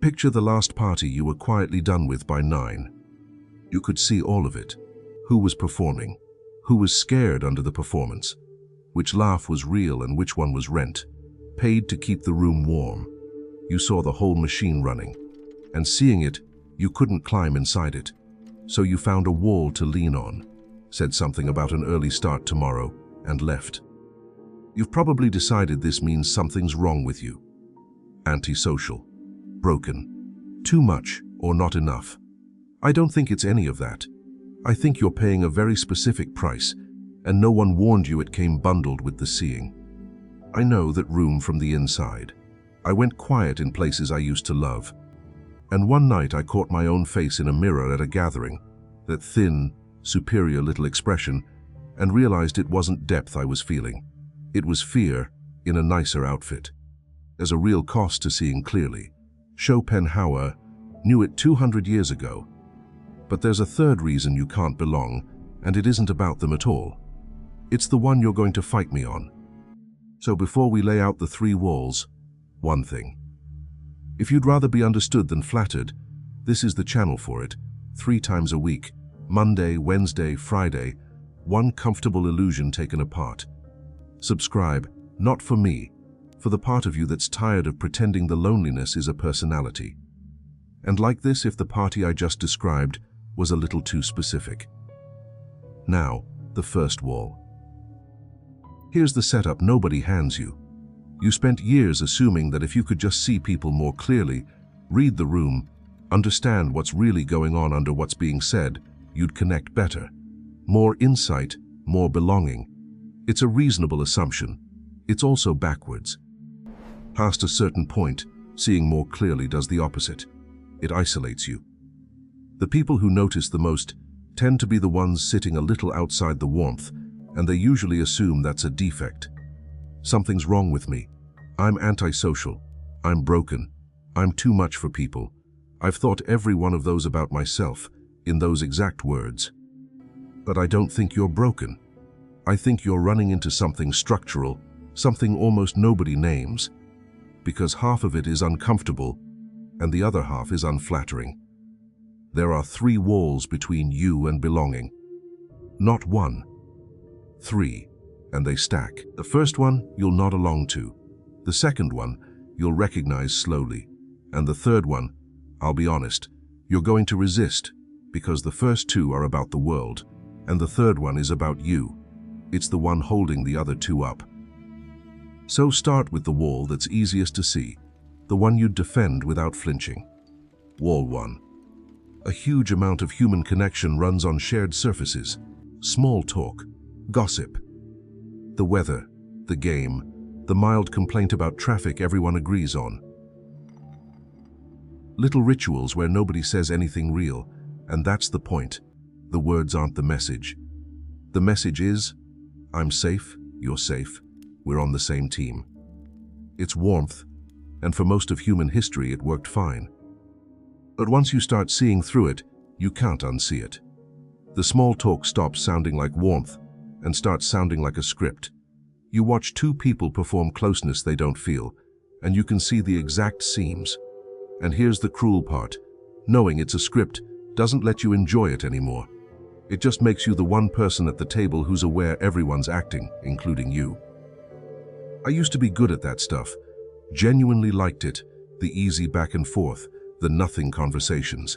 Picture the last party you were quietly done with by 9. You could see all of it. Who was performing? Who was scared under the performance? Which laugh was real and which one was rent? Paid to keep the room warm. You saw the whole machine running. And seeing it, you couldn't climb inside it. So you found a wall to lean on, said something about an early start tomorrow, and left. You've probably decided this means something's wrong with you. Antisocial. Broken. Too much or not enough. I don't think it's any of that. I think you're paying a very specific price, and no one warned you it came bundled with the seeing. I know that room from the inside. I went quiet in places I used to love. And one night I caught my own face in a mirror at a gathering, that thin, superior little expression, and realized it wasn't depth I was feeling. It was fear in a nicer outfit. There's a real cost to seeing clearly. Schopenhauer knew it 200 years ago. But there's a third reason you can't belong, and it isn't about them at all. It's the one you're going to fight me on. So before we lay out the 3 walls, one thing. If you'd rather be understood than flattered, this is the channel for it. 3 times a week, Monday, Wednesday, Friday, one comfortable illusion taken apart. Subscribe, not for me, for the part of you that's tired of pretending the loneliness is a personality. And like this if the party I just described was a little too specific. Now, the first wall. Here's the setup nobody hands you. You spent years assuming that if you could just see people more clearly, read the room, understand what's really going on under what's being said, you'd connect better. More insight, more belonging. It's a reasonable assumption. It's also backwards. Past a certain point, seeing more clearly does the opposite. It isolates you. The people who notice the most tend to be the ones sitting a little outside the warmth, and they usually assume that's a defect. Something's wrong with me. I'm antisocial. I'm broken. I'm too much for people. I've thought every one of those about myself, in those exact words. But I don't think you're broken. I think you're running into something structural, something almost nobody names, because half of it is uncomfortable and the other half is unflattering. There are 3 walls between you and belonging. Not 1, 3, and they stack. The first one you'll nod along to. The second one you'll recognize slowly. And the third one, I'll be honest, you're going to resist, because the first 2 are about the world, and the third one is about you. It's the one holding the other 2 up. So start with the wall that's easiest to see, the one you'd defend without flinching. Wall 1. A huge amount of human connection runs on shared surfaces, small talk, gossip. The weather, the game, the mild complaint about traffic everyone agrees on. Little rituals where nobody says anything real, and that's the point. The words aren't the message. The message is, I'm safe, you're safe, we're on the same team. It's warmth, and for most of human history it worked fine. But once you start seeing through it, you can't unsee it. The small talk stops sounding like warmth and starts sounding like a script. You watch 2 people perform closeness they don't feel, and you can see the exact seams. And here's the cruel part. Knowing it's a script doesn't let you enjoy it anymore. It just makes you the one person at the table who's aware everyone's acting, including you. I used to be good at that stuff. Genuinely liked it, the easy back and forth, the nothing conversations.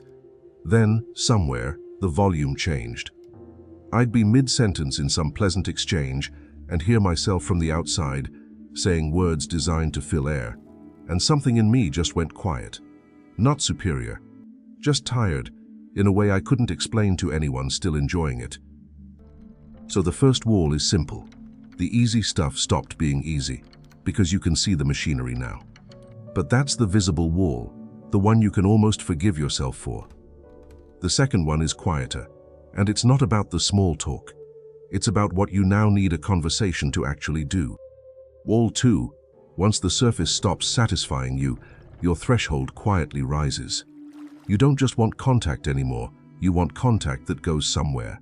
Then, somewhere, the volume changed. I'd be mid-sentence in some pleasant exchange and hear myself from the outside, saying words designed to fill air, and something in me just went quiet. Not superior, just tired, in a way I couldn't explain to anyone still enjoying it. So the first wall is simple. The easy stuff stopped being easy, because you can see the machinery now. But that's the visible wall, the one you can almost forgive yourself for. The second one is quieter, and it's not about the small talk. It's about what you now need a conversation to actually do. Wall 2, once the surface stops satisfying you, your threshold quietly rises. You don't just want contact anymore, you want contact that goes somewhere.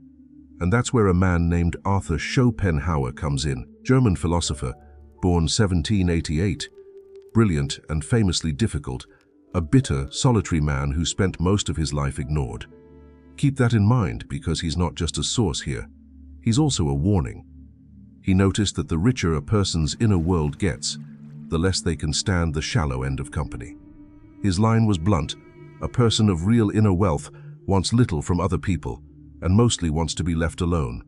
And that's where a man named Arthur Schopenhauer comes in, German philosopher, born 1788, brilliant and famously difficult, a bitter, solitary man who spent most of his life ignored. Keep that in mind, because he's not just a source here. He's also a warning. He noticed that the richer a person's inner world gets, the less they can stand the shallow end of company. His line was blunt: a person of real inner wealth wants little from other people, and mostly wants to be left alone.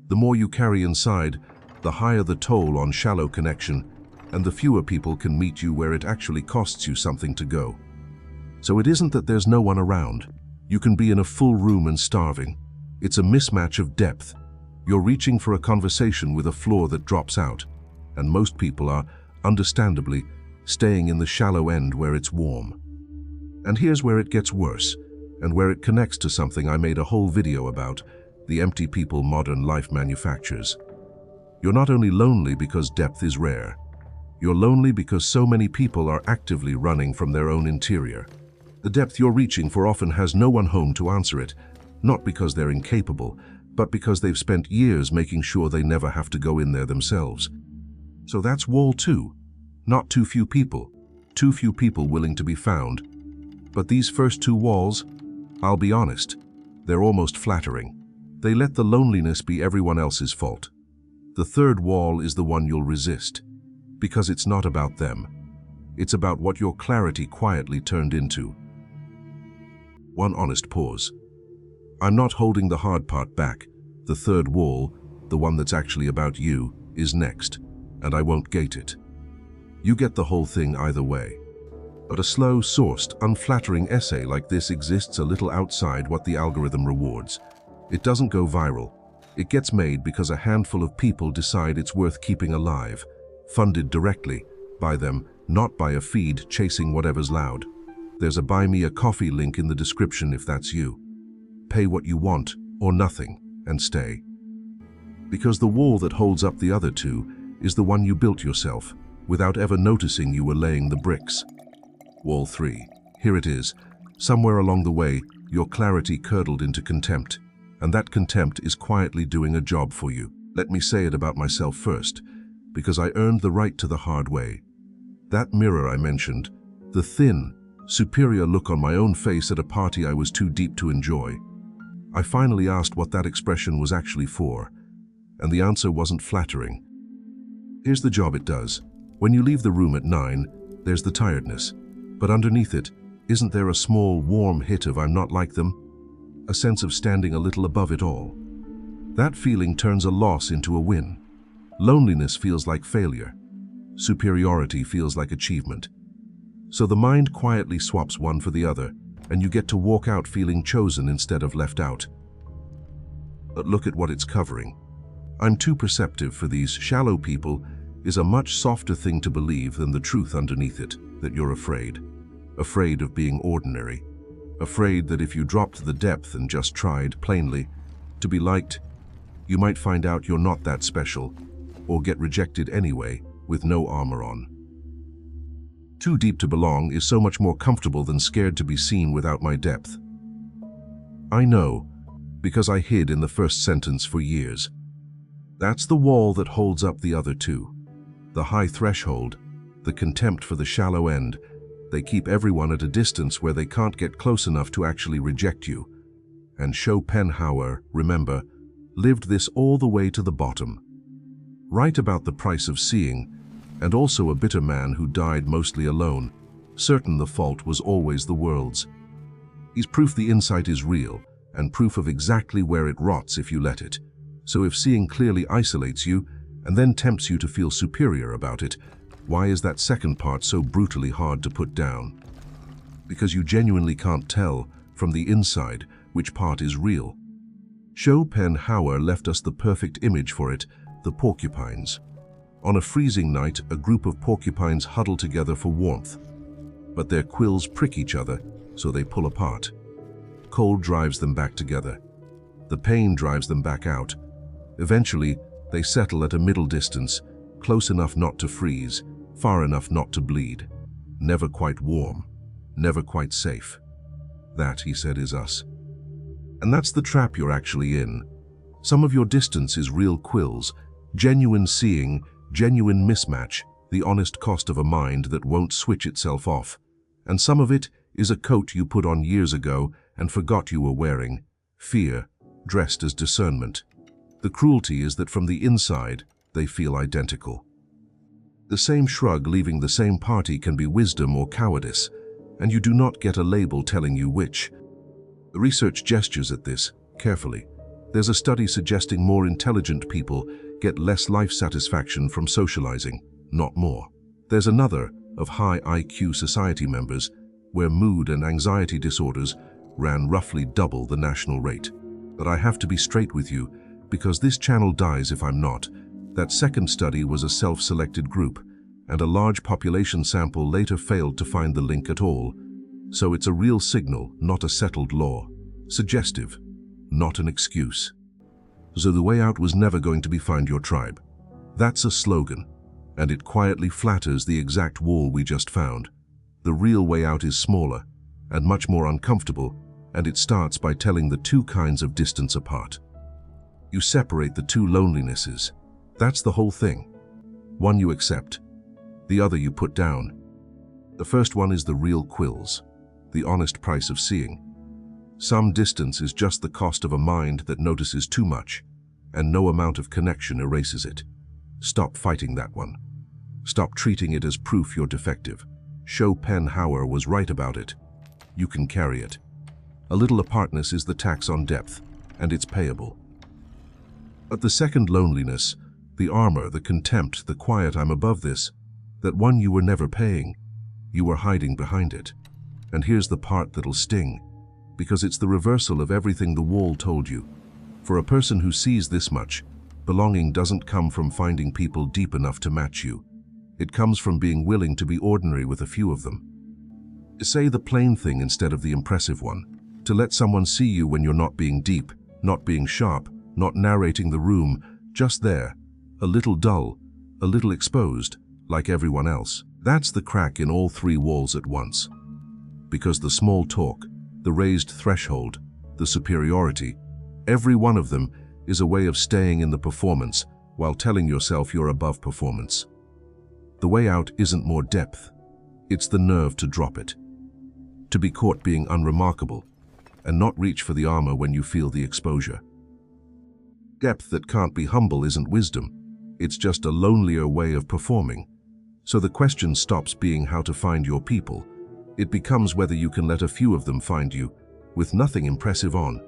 The more you carry inside, the higher the toll on shallow connection, and the fewer people can meet you where it actually costs you something to go. So it isn't that there's no one around. You can be in a full room and starving. It's a mismatch of depth. You're reaching for a conversation with a floor that drops out, and most people are, understandably, staying in the shallow end where it's warm. And here's where it gets worse, and where it connects to something I made a whole video about: the empty people modern life manufactures. You're not only lonely because depth is rare. You're lonely because so many people are actively running from their own interior. The depth you're reaching for often has no one home to answer it, not because they're incapable, but because they've spent years making sure they never have to go in there themselves. So that's wall 2. Not too few people willing to be found. But these first 2 walls, I'll be honest, they're almost flattering. They let the loneliness be everyone else's fault. The third wall is the one you'll resist, because it's not about them. It's about what your clarity quietly turned into. One honest pause. I'm not holding the hard part back. The third wall, the one that's actually about you, is next, and I won't gate it. You get the whole thing either way. But a slow, sourced, unflattering essay like this exists a little outside what the algorithm rewards. It doesn't go viral. It gets made because a handful of people decide it's worth keeping alive, funded directly by them, not by a feed chasing whatever's loud. There's a Buy Me a Coffee link in the description if that's you. Pay what you want, or nothing, and stay. Because the wall that holds up the other 2 is the one you built yourself, without ever noticing you were laying the bricks. Wall 3. Here it is. Somewhere along the way, your clarity curdled into contempt, and that contempt is quietly doing a job for you. Let me say it about myself first, because I earned the right to the hard way. That mirror I mentioned, the thin, superior look on my own face at a party I was too deep to enjoy. I finally asked what that expression was actually for, and the answer wasn't flattering. Here's the job it does. When you leave the room at 9, there's the tiredness, but underneath it, isn't there a small, warm hit of I'm not like them? A sense of standing a little above it all. That feeling turns a loss into a win. Loneliness feels like failure. Superiority feels like achievement. So the mind quietly swaps one for the other, and you get to walk out feeling chosen instead of left out. But look at what it's covering. I'm too perceptive for these shallow people is a much softer thing to believe than the truth underneath it, that you're afraid. Afraid of being ordinary. Afraid that if you dropped the depth and just tried, plainly, to be liked, you might find out you're not that special, or get rejected anyway, with no armor on. Too deep to belong is so much more comfortable than scared to be seen without my depth. I know, because I hid in the first sentence for years. That's the wall that holds up the other 2. The high threshold, the contempt for the shallow end. They keep everyone at a distance where they can't get close enough to actually reject you. And Schopenhauer, remember, lived this all the way to the bottom. Right about the price of seeing, and also a bitter man who died mostly alone, certain the fault was always the world's. He's proof the insight is real, and proof of exactly where it rots if you let it. So if seeing clearly isolates you, and then tempts you to feel superior about it, why is that second part so brutally hard to put down? Because you genuinely can't tell, from the inside, which part is real. Schopenhauer left us the perfect image for it, the porcupines. On a freezing night, a group of porcupines huddle together for warmth. But their quills prick each other, so they pull apart. Cold drives them back together. The pain drives them back out. Eventually, they settle at a middle distance, close enough not to freeze, far enough not to bleed. Never quite warm, never quite safe. That, he said, is us. And that's the trap you're actually in. Some of your distance is real quills, genuine seeing, genuine mismatch, the honest cost of a mind that won't switch itself off. And some of it is a coat you put on years ago and forgot you were wearing. Fear, dressed as discernment. The cruelty is that from the inside, they feel identical. The same shrug leaving the same party can be wisdom or cowardice, and you do not get a label telling you which. The research gestures at this carefully. There's a study suggesting more intelligent people get less life satisfaction from socializing, not more. There's another of high IQ society members where mood and anxiety disorders ran roughly double the national rate. But I have to be straight with you, because this channel dies if I'm not. That second study was a self-selected group, and a large population sample later failed to find the link at all. So it's a real signal, not a settled law. Suggestive, not an excuse. So the way out was never going to be find your tribe. That's a slogan, and it quietly flatters the exact wall we just found. The real way out is smaller and much more uncomfortable, and it starts by telling the two kinds of distance apart. You separate the two lonelinesses. That's the whole thing. One you accept, the other you put down. The first one is the real quills, the honest price of seeing. Some distance is just the cost of a mind that notices too much, and no amount of connection erases it. Stop fighting that one. Stop treating it as proof you're defective. Schopenhauer was right about it. You can carry it. A little apartness is the tax on depth, and it's payable. But the second loneliness, the armor, the contempt, the quiet I'm above this, that one you were never paying, you were hiding behind it. And here's the part that'll sting, because it's the reversal of everything the wall told you. For a person who sees this much, belonging doesn't come from finding people deep enough to match you. It comes from being willing to be ordinary with a few of them. To say the plain thing instead of the impressive one. To let someone see you when you're not being deep, not being sharp, not narrating the room, just there, a little dull, a little exposed, like everyone else. That's the crack in all three walls at once. Because the small talk, the raised threshold, the superiority, every one of them is a way of staying in the performance while telling yourself you're above performance. The way out isn't more depth. It's the nerve to drop it. To be caught being unremarkable, and not reach for the armor when you feel the exposure. Depth that can't be humble isn't wisdom. It's just a lonelier way of performing. So the question stops being how to find your people. It becomes whether you can let a few of them find you, with nothing impressive on.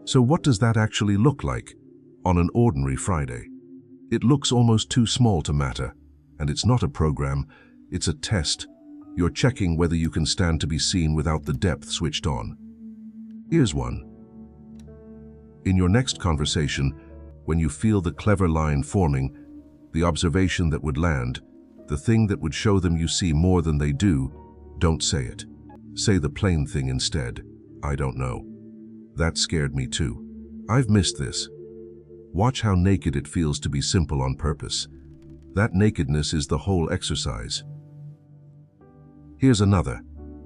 So what does that actually look like on an ordinary Friday? It looks almost too small to matter, and it's not a program, it's a test. You're checking whether you can stand to be seen without the depth switched on. Here's one. In your next conversation, when you feel the clever line forming, the observation that would land, the thing that would show them you see more than they do, don't say it. Say the plain thing instead. I don't know. That scared me too. I've missed this. Watch how naked it feels to be simple on purpose. That nakedness is the whole exercise. Here's another.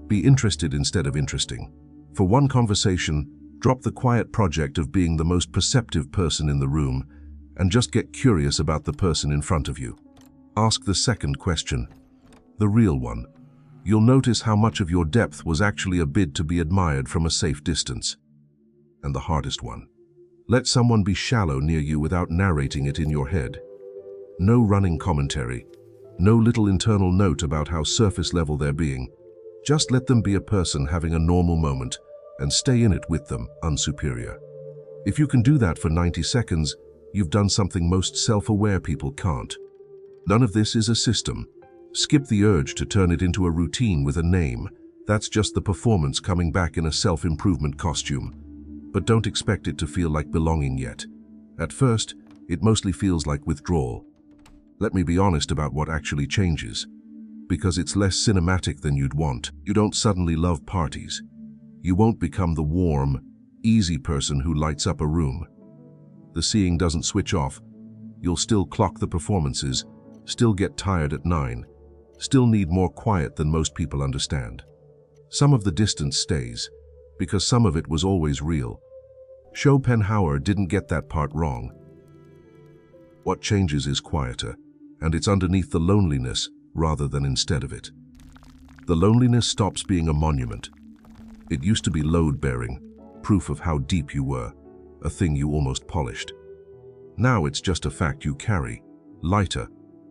Be interested instead of interesting. For one conversation, drop the quiet project of being the most perceptive person in the room and just get curious about the person in front of you. Ask the second question, the real one. You'll notice how much of your depth was actually a bid to be admired from a safe distance. And the hardest one. Let someone be shallow near you without narrating it in your head. No running commentary. No little internal note about how surface level they're being. Just let them be a person having a normal moment and stay in it with them, unsuperior. If you can do that for 90 seconds, you've done something most self-aware people can't. None of this is a system. Skip the urge to turn it into a routine with a name. That's just the performance coming back in a self-improvement costume. But don't expect it to feel like belonging yet. At first, it mostly feels like withdrawal. Let me be honest about what actually changes. Because it's less cinematic than you'd want. You don't suddenly love parties. You won't become the warm, easy person who lights up a room. The seeing doesn't switch off. You'll still clock the performances, still get tired at 9, still need more quiet than most people understand. Some of the distance stays, because some of it was always real. Schopenhauer didn't get that part wrong. What changes is quieter, and it's underneath the loneliness rather than instead of it. The loneliness stops being a monument. It used to be load-bearing, proof of how deep you were, a thing you almost polished. Now it's just a fact you carry, lighter,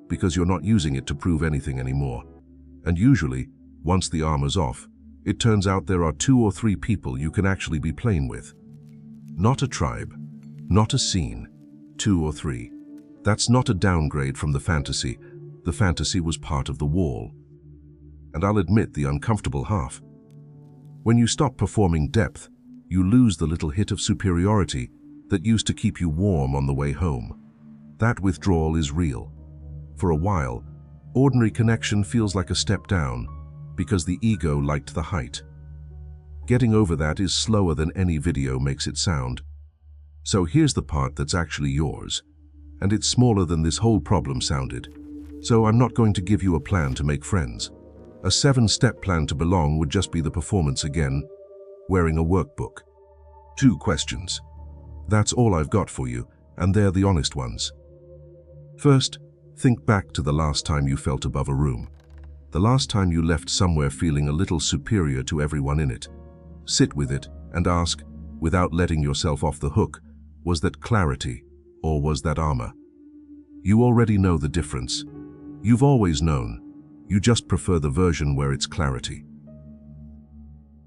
because you're not using it to prove anything anymore. And usually, once the armor's off, it turns out there are 2 or 3 people you can actually be plain with. Not a tribe, not a scene, 2 or 3. That's not a downgrade from the fantasy. The fantasy was part of the wall. And I'll admit the uncomfortable half. When you stop performing depth, you lose the little hit of superiority that used to keep you warm on the way home. That withdrawal is real. For a while, ordinary connection feels like a step down, because the ego liked the height. Getting over that is slower than any video makes it sound. So here's the part that's actually yours, and it's smaller than this whole problem sounded. So I'm not going to give you a plan to make friends. A 7-step plan to belong would just be the performance again, wearing a workbook. 2 questions. That's all I've got for you, and they're the honest ones. First, think back to the last time you felt above a room. The last time you left somewhere feeling a little superior to everyone in it. Sit with it and ask, without letting yourself off the hook, was that clarity or was that armor? You already know the difference. You've always known. You just prefer the version where it's clarity.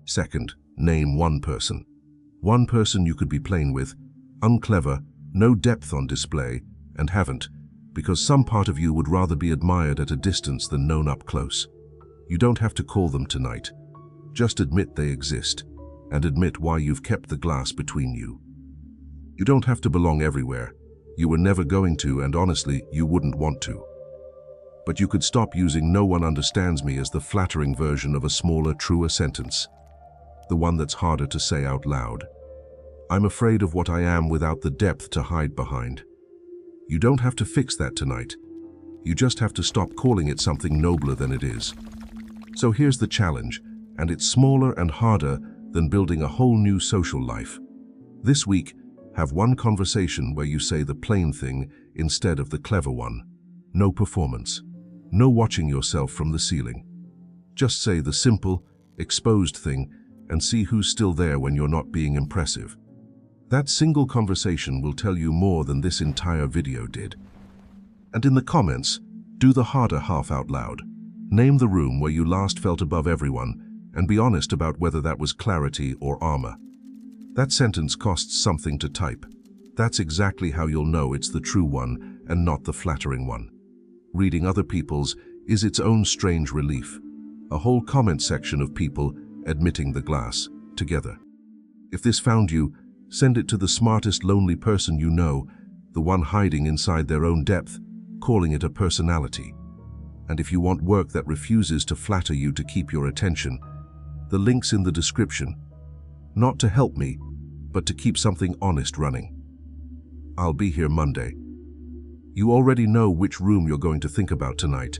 Second, name one person. One person you could be plain with, unclever, no depth on display, and haven't, because some part of you would rather be admired at a distance than known up close. You don't have to call them tonight. Just admit they exist, and admit why you've kept the glass between you. You don't have to belong everywhere. You were never going to, and honestly, you wouldn't want to. But you could stop using "no one understands me" as the flattering version of a smaller, truer sentence. The one that's harder to say out loud. I'm afraid of what I am without the depth to hide behind. You don't have to fix that tonight. You just have to stop calling it something nobler than it is. So here's the challenge, and it's smaller and harder than building a whole new social life. This week, have one conversation where you say the plain thing instead of the clever one. No performance. No watching yourself from the ceiling. Just say the simple, exposed thing and see who's still there when you're not being impressive. That single conversation will tell you more than this entire video did. And in the comments, do the harder half out loud. Name the room where you last felt above everyone and be honest about whether that was clarity or armor. That sentence costs something to type. That's exactly how you'll know it's the true one and not the flattering one. Reading other people's is its own strange relief. A whole comment section of people admitting the glass together. If this found you, send it to the smartest lonely person you know, the one hiding inside their own depth, calling it a personality. And if you want work that refuses to flatter you to keep your attention, the link's in the description. Not to help me, but to keep something honest running. I'll be here Monday. You already know which room you're going to think about tonight.